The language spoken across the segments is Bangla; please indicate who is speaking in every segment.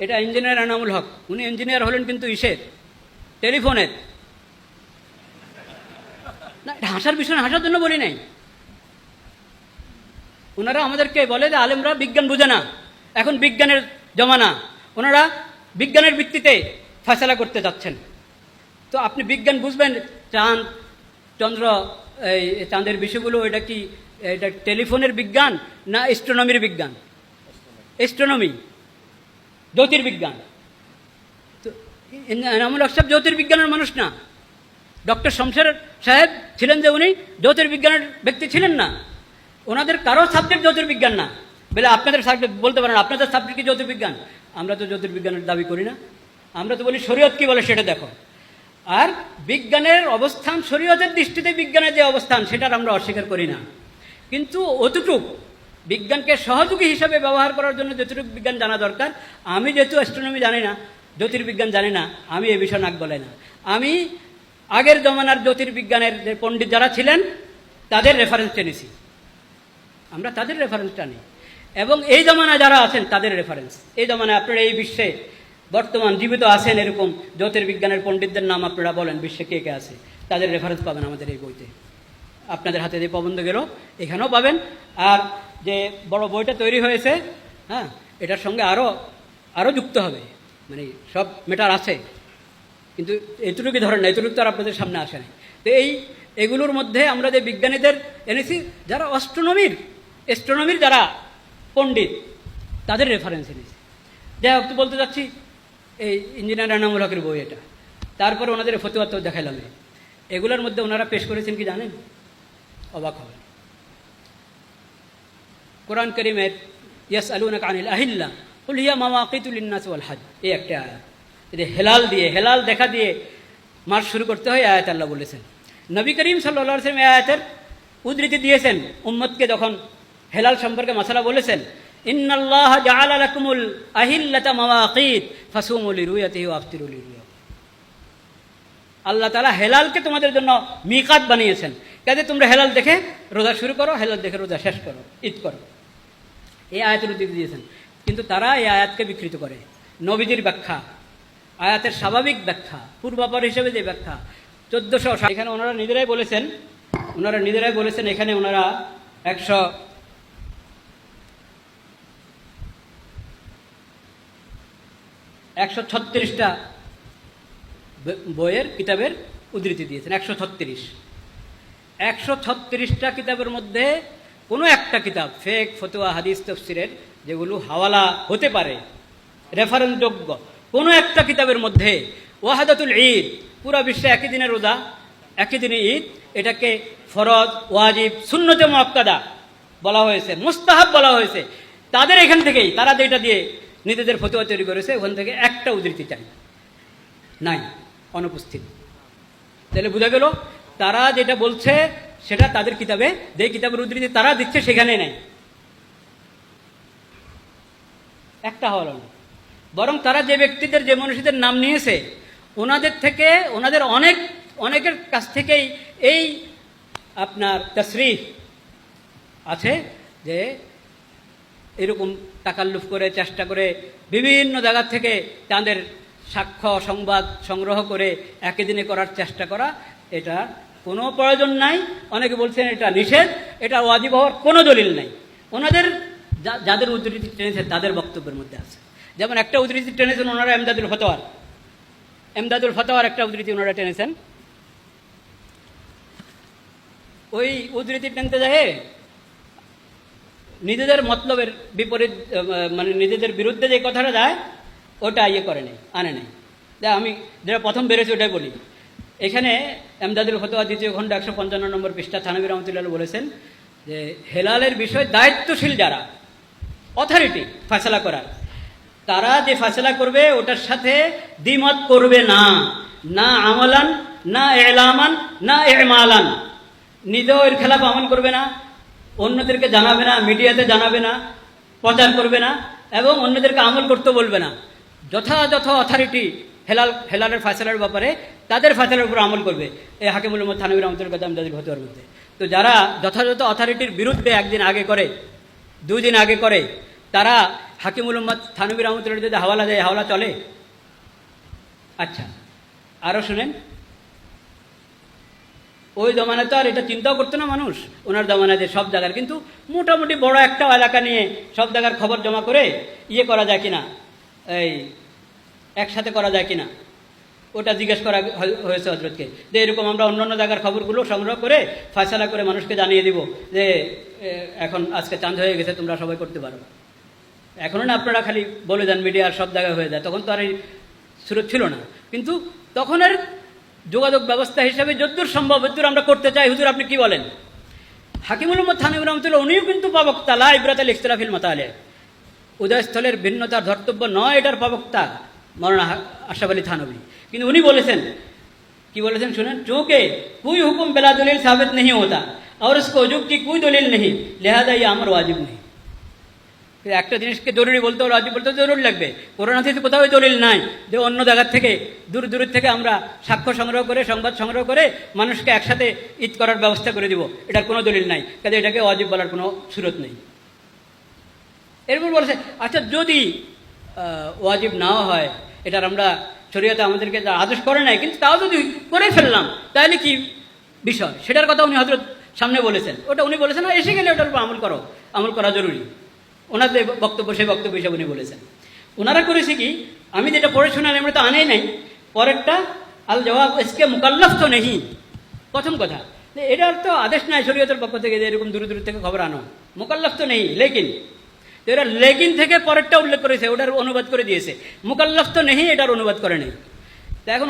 Speaker 1: এটা ইঞ্জিনিয়ার এনামুল হক, উনি ইঞ্জিনিয়ার হলেন কিন্তু ইসের টেলিফোনের না। এটা হাসার বিষয় না, হাসার জন্য বলি নাই। ওনারা আমাদেরকে বলে যে আলেমরা বিজ্ঞান বুঝে না, এখন বিজ্ঞানের জমানা, ওনারা বিজ্ঞানের ভিত্তিতে ফয়সালা করতে যাচ্ছেন। তো আপনি বিজ্ঞান বুঝবেন, চাঁদ চন্দ্র এই চাঁদের বিষয়গুলো, এটা কি এটা টেলিফোনের বিজ্ঞান না অ্যাস্ট্রোনমির বিজ্ঞান? অ্যাস্ট্রোনমি, জ্যোতির্বিজ্ঞান। তো এনামুল হক সাহেব জ্যোতির্বিজ্ঞানের মানুষ না। ডক্টর শমশের সাহেব ছিলেন যে উনি জ্যোতির্বিজ্ঞানের ব্যক্তি ছিলেন না। ওনাদের কারো সাবজেক্ট জ্যোতির্বিজ্ঞান না। বলে আপনাদের সাবজেক্ট বলতে পারেন, আপনাদের সাবজেক্ট কি জ্যোতির্বিজ্ঞান? আমরা তো জ্যোতির্বিজ্ঞানের দাবি করি না। আমরা তো বলি শরীয়ত কি বলে সেটা দেখো। আর বিজ্ঞানের অবস্থান, শরীয়তের দৃষ্টিতে বিজ্ঞানের যে অবস্থান, সেটার আমরা অস্বীকার করি না। কিন্তু অতটুক বিজ্ঞানকে সহযোগী হিসাবে ব্যবহার করার জন্য যতটুকু বিজ্ঞান জানা দরকার, আমি যেহেতু অ্যাস্ট্রোনমি জানি না, জ্যোতির্বিজ্ঞান জানি না, আমি এ বিষয়ে নাক বলে না। আমি আগের জমানার জ্যোতির্বিজ্ঞানের যে পণ্ডিত যারা ছিলেন তাদের রেফারেন্স টেনেছি, আমরা তাদের রেফারেন্স টানি। এবং এই জমানায় যারা আছেন তাদের রেফারেন্স। এই জমানায় আপনারা এই বিশ্বে বর্তমান জীবিত আছেন এরকম জ্যোতির্বিজ্ঞানের পণ্ডিতদের নাম আপনারা বলেন, বিশ্বে কে কে আছে, তাদের রেফারেন্স পাবেন আমাদের এই বইতে। আপনাদের হাতে যে প্রবন্ধ গেল এখানেও পাবেন। আর যে বড় বইটা তৈরি হয়েছে, হ্যাঁ, এটার সঙ্গে আরও যুক্ত হবে, মানে সব মেটার আছে, কিন্তু এতটুকুই ধরেন না, এতটুকু তো আর আপনাদের সামনে আসে না। তো এগুলোর মধ্যে আমরা যে বিজ্ঞানীদের এনেছি যারা অ্যাস্ট্রোনমির যারা পণ্ডিত, তাদের রেফারেন্স এনেছি। যাই হোক, বলতে চাচ্ছি এই ইঞ্জিনিয়ার এনামুল হকের বই এটা। তারপরে ওনাদের ফতোয়া তো দেখাইলাম। এগুলোর মধ্যে ওনারা পেশ করেছেন কি জানেন? অবাক হবেন। কোরআন কারীমের ইয়াসআলুনাকা আনিল আহিল্লা কুল হিয়া মাওয়াকিতু লিন-নাস ওয়াল হজ, এই একটা আয়াত। এতে হেলাল দেখা দিয়ে মাস শুরু করতে হয়, আয়াত আল্লাহ বলেছেন। নবী করিম সাল্লাল্লাহু আলাইহি ওয়াসাল্লাম এই আয়াতের উদ্ধৃতি দিয়েছেন উম্মতকে, যখন হেলাল সম্পর্কে মাসালা বলেছেন, ইন্নাল্লাহা জাআলা লাকুমুল আহিল্লাতা মাওয়াকিত ফাসুমু লিরুয়াতিহি ওয়া আফতিরু লিরুয়াতিহি। আল্লাহ তাআলা হেলালকে তোমাদের জন্য মিকাত বানিয়েছেন, কাজে তোমরা হেলাল দেখে রোজা শুরু করো, হেলাল দেখে রোজা শেষ করো, ঈদ করো। এই আয়াতের উদ্ধৃতি দিয়েছেন। কিন্তু তারা এই আয়াতকে বিকৃত করে। নবীজির ব্যাখ্যা, আয়াতের স্বাভাবিক ব্যাখ্যা, পূর্বাপর হিসেবে যে ব্যাখ্যা 1400, এখানে ওনারা নিজেরাই বলেছেন, এখানে ওনারা 136টা বইয়ের কিতাবের উদ্ধৃতি দিয়েছেন। 136টা কিতাবের মধ্যে কোনো একটা কিতাব, ফেক ফতোয়া হাদিস তাফসিরের যেগুলো হাওয়ালা হতে পারে, রেফারেন্সযোগ্য, কোনো একটা কিতাবের মধ্যে ওয়াহাদাতুল ঈদ, পুরা বিশ্বে একই দিনে রোজা, একই দিনে ঈদ, এটাকে ফরজ, ওয়াজিব, সুন্নতে মুআক্কাদা বলা হয়েছে, মুস্তাহাব বলা হয়েছে। তাদের এখান থেকেই, তারা যেটা দিয়ে নিজেদের ফতোয়া তৈরি করেছে, ওখান থেকে একটা উদ্ধৃতি চাই নাই, অনুপস্থিত। তাহলে বোঝা গেল তারা যেটা বলছে সেটা তাদের কিতাবে, যে কিতাবের উদ্ধৃতি তারা দিচ্ছে সেখানে নেই, একটা হলো না। বরং তারা যে ব্যক্তিদের, যে মনীষীদের নাম নিয়েছে, ওনাদের থেকে, ওনাদের অনেকের কাছ থেকেই এই আপনার তাসরিহ আছে যে এরকম তাকাল্লুফ করে, চেষ্টা করে বিভিন্ন জায়গা থেকে তাদের সাক্ষ্য সংবাদ সংগ্রহ করে একই দিনে করার চেষ্টা করা, এটা কোনো প্রয়োজন নাই। অনেকে বলছেন এটা নিষেধ, এটা ওয়াজিব হওয়ার কোনো দলিল নাই। ওনাদের যাদের উদ্ধৃতি টেনেছে তাদের বক্তব্যের মধ্যে আছে। যেমন একটা উদ্ধৃতি টেনেছেন ওনারা এমদাদুল ফতোয়ার একটা উদ্ধৃতি ওনারা টেনেছেন। ওই উদ্ধৃতি টেনতে যায় নিজেদের মতলবের বিপরীত, মানে নিজেদের বিরুদ্ধে যে কথাটা যায় ওটা আনে নাই। যা আমি যেটা প্রথম বেড়েছি ওটাই বলি। এখানে এমদাদুল ফতোয়া 2য় খণ্ড 155 নম্বর পৃষ্ঠা থানভী রহমতুল্লাহ বলেছেন যে হেলালের বিষয়ে দায়িত্বশীল যারা, অথরিটি ফয়সালা করার, তারা যে ফয়সালা করবে ওটার সাথে দ্বিমত করবে না, না আমালান, না এলামান, না এমালান। নিজেও এর খেলাফ আমল করবে না, অন্যদেরকে জানাবে না, মিডিয়াতে জানাবে না, প্রচার করবে না, এবং অন্যদেরকে আমল করতে বলবে না। যথাযথ অথরিটি হেলালের ফয়সালার ব্যাপারে তাদের ফয়সালার উপর আমল করবে। এই হাকিমুল উম্মত থানভী রহমতুল্লাহ এমদাদুল ফতোয়ার মধ্যে। তো যারা যথাযথ অথরিটির বিরুদ্ধে একদিন আগে করে 2 দিন আগে করে, তারা হাকিমুল উম্মাত থানভী রহমতুল্লাহ যদি হাওয়ালা দেয়, হাওয়ালা চলে? আচ্ছা, আরও শুনেন, ওই জমানায় তো আর এটা চিন্তাও করতো না মানুষ, ওনার জমানায় যে সব জায়গার, কিন্তু মোটামুটি বড় একটা এলাকা নিয়ে সব জায়গার খবর জমা করে ইয়ে করা যায় কিনা, এই একসাথে করা যায় কিনা, ওটা জিজ্ঞেস করা হয়েছে হজরতকে, যে এরকম আমরা অন্য অন্য জায়গার খবরগুলো সংগ্রহ করে ফয়সালা করে মানুষকে জানিয়ে দিব যে এখন আজকে চাঁদ হয়ে গেছে, তোমরা সবাই করতে পারো। এখনও না আপনারা খালি বলে যান মিডিয়ার সব জায়গায় হয়ে যায়, তখন তো আর এই সুরত ছিল না। কিন্তু তখনের যোগাযোগ ব্যবস্থা হিসেবে যদ্দূর সম্ভব যদ্দূর আমরা করতে চাই, হুজুর আপনি কি বলেন? হাকিমুল উম্মাত থানভী রহমতুল্লাহ উনিও কিন্তু প্রবক্তা, লা ইবরাত আল ইখতিলাফিল মাতালে, উদয়স্থলের ভিন্নতার ধর্তব্য নয়, এটার প্রবক্তা মৌলানা আশরাফ আলী থানভী। কিন্তু উনি বলেছেন, কি বলেছেন শুনেন, চूंकि कोई हुक्म बिला दलील साबित नहीं होता और उसको वजूब की कोई दलील नहीं, लिहाजा ये अमर वाजिब नहीं। একটা জিনিসকে জরুরি বলতে হবে, ওয়াজিব বলতে জরুরি লাগবে। কোরআন হাদিসে কোথাও দলিল নাই যে অন্য জায়গার থেকে দূর দূর থেকে আমরা সাক্ষ্য সংগ্রহ করে, সংবাদ সংগ্রহ করে মানুষকে একসাথে ঈদ করার ব্যবস্থা করে দিব, এটার কোনো দলিল নাই, কাজে এটাকে ওয়াজিব বলার কোনো সুরত নেই। এরপর বলছে, আচ্ছা যদি ওয়াজিব নাও হয়, এটার আমরা শরীয়তে আমাদেরকে আদেশ করে নাই, কিন্তু তাও যদি করে ফেললাম তাহলে কি বিষয়, সেটার কথা উনি হযরত সামনে বলেছেন। ওটা উনি বলেছেন, এসে গেলে ওটার উপর আমল করা জরুরি। ওনাদের বক্তব্য, সেই বক্তব্য হিসাবে উনি বলেছেন। ওনারা করেছে কি, আমি যেটা পড়ে শোনালে আমরা তো আনেই নাই, পরেরটা আল জবাব ইসকে মুকাল্লাফ তো নেই। প্রথম কথা, এটার তো আদেশ নাই শরীয়তের পক্ষ থেকে যে এরকম দূর দূর থেকে খবর আনো, মুকাল্লাফ তো নেই, লেকিন। তো এরা লেকিন থেকে পরেরটা উল্লেখ করেছে, ওটার অনুবাদ করে দিয়েছে। মুকাল্লাফ তো নেই এটার অনুবাদ করে নেই। তো এখন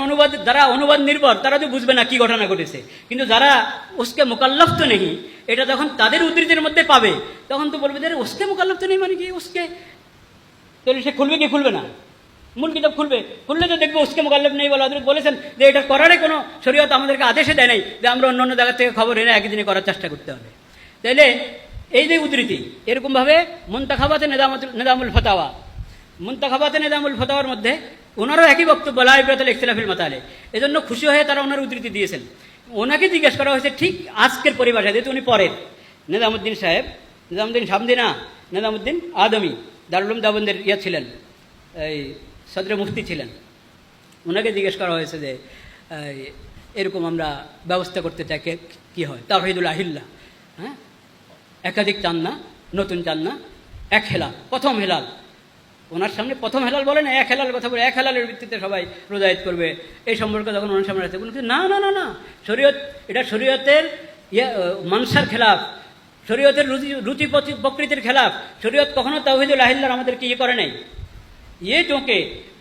Speaker 1: যারা অনুবাদ নির্ভর তারা তো বুঝবে না কি ঘটনা ঘটেছে, কিন্তু যারা উসকে মুকাল্লাফ তো নেই এটা যখন তাদের উদ্ধৃতির মধ্যে পাবে, তখন তো বলবে যে উসকে মুকাল্লাফ তো নেই মানে কি, উসকে, তাহলে সে খুলবে কি খুলবে না? মূল কিতাব খুললে তো দেখবে উসকে মুকাল্লাফ নেই বলে হযরত বলেছেন যে এটা করারই কোনো শরীয়ত আমাদেরকে আদেশে দেয় নাই যে আমরা অন্য অন্য জায়গা থেকে খবর এনে একই দিনে করার চেষ্টা করতে হবে। তাইলে এই যে উদ্ধৃতি, এরকমভাবে মুনতাখাবাতে নিজামুল ফতাওয়া, মুনতাখাবাতে নিজামুল ফতাওয়ার মধ্যে ওনারও একই বক্তব্য, লা ইবরাত আল ইখতিলাফিল মাতালে। এজন্য খুশি হয়ে তারা ওনার উদ্ধৃতি দিয়েছেন। ওনাকে জিজ্ঞেস করা হয়েছে ঠিক আজকের পরিভাষায়, যেহেতু উনি পরের নিজামুদ্দিন সাহেব, নিজামুদ্দিন সামদিনা, নিজামুদ্দিন আদমি দারুল উলুম দেওবন্দের ছিলেন, এই সদরে মুফতি ছিলেন। ওনাকে জিজ্ঞেস করা হয়েছে যে এরকম আমরা ব্যবস্থা করতে চাই, কী হয়? তাওহীদুল আহিল্লা, হ্যাঁ, একাধিক চান না, নতুন চান না, এক হেলাল, প্রথম হেলাল। ওনার সামনে প্রথম হেলাল বলে না, এক হেলাল কথা বলে, এক হেলালের ভিত্তিতে সবাই রোজা ঈদ করবে, এই সম্পর্কে যখন ওনার সামনে আছে, না না না না, শরীয়ত, এটা শরীয়তের মানসার খেলাফ, শরীয়তের রুচি প্রকৃতির খেলাফ। শরীয়ত কখনো তাওহীদুল আহিল্লার আমাদেরকে ইয়ে করে নাই। ये चूँकि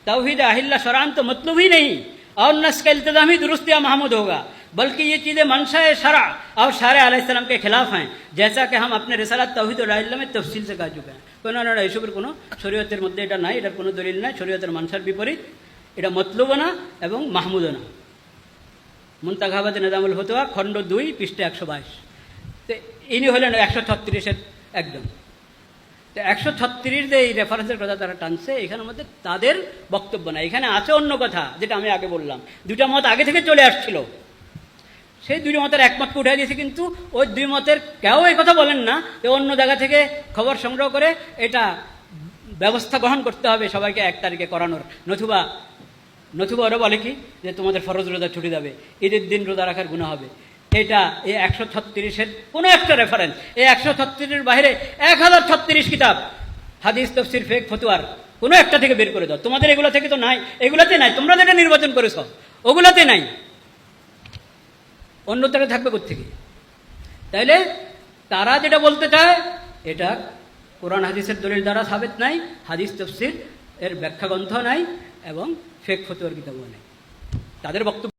Speaker 1: तौहीद अहिल्ला शरान तो मतलब ही नहीं और न इसका इल्तिज़ाम ही दुरुस्त या महमूद होगा, बल्कि ये चीज़ें मंशा शरा और शारे अलैहिस्सलाम के खिलाफ हैं, जैसा कि हम अपने रिसालत तौहीद और अहिल्ला में तफसील से कह चुके हैं। কোনো না এসবের কোনো শরীয়তের মধ্যে এটা নাই, এটার কোনো দলিল নাই, শরীয়তের মানসার বিপরীত, এটা মতলুবও না এবং মাহমুদও না। মুনতাখাবাতে নিজামুল ফতোয়া খণ্ড 2 পৃষ্ঠা 122। তো ইনি হলেন 136-এর একজন। তো 136 যে এই রেফারেন্সের কথা তারা টানছে, এখানের মধ্যে তাদের বক্তব্য না, এখানে আছে অন্য কথা, যেটা আমি আগে বললাম। দুইটা মত আগে থেকে চলে আসছিল, সেই দুই মতের একমতকে উঠে দিয়েছে, কিন্তু ওই দুই মতের কেউ এই কথা বলেন না যে অন্য জায়গা থেকে খবর সংগ্রহ করে এটা ব্যবস্থা গ্রহণ করতে হবে সবাইকে 1 তারিখে করানোর, নতুবা ওরা বলে কি যে তোমাদের ফরজ রোজা ছুটি যাবে, ঈদের দিন রোজা রাখার গুনাহ হবে। এটা এই 136-এর কোনো একটা রেফারেন্স, এই 136-এর বাইরে 1036 কিতাব হাদিস, তাফসীর, ফিকহ, ফতোয়ার কোনো একটা থেকে বের করে দাও। তোমাদের এগুলো থেকে তো নাই, এগুলাতে নাই, তোমরা যেটা নির্বাচন করেছ ওগুলাতে নাই, অন্যটাতে থাকবে কোত্থেকে? তাইলে তারা যেটা বলতে চায় এটা কোরআন হাদিসের দলিল দ্বারা সাবিত নাই, হাদিস তাফসীর এর ব্যাখ্যা গ্রন্থ নাই এবং ফিকহ ফতোয়ার কিতাবও নাই। তাদের বক্তব্য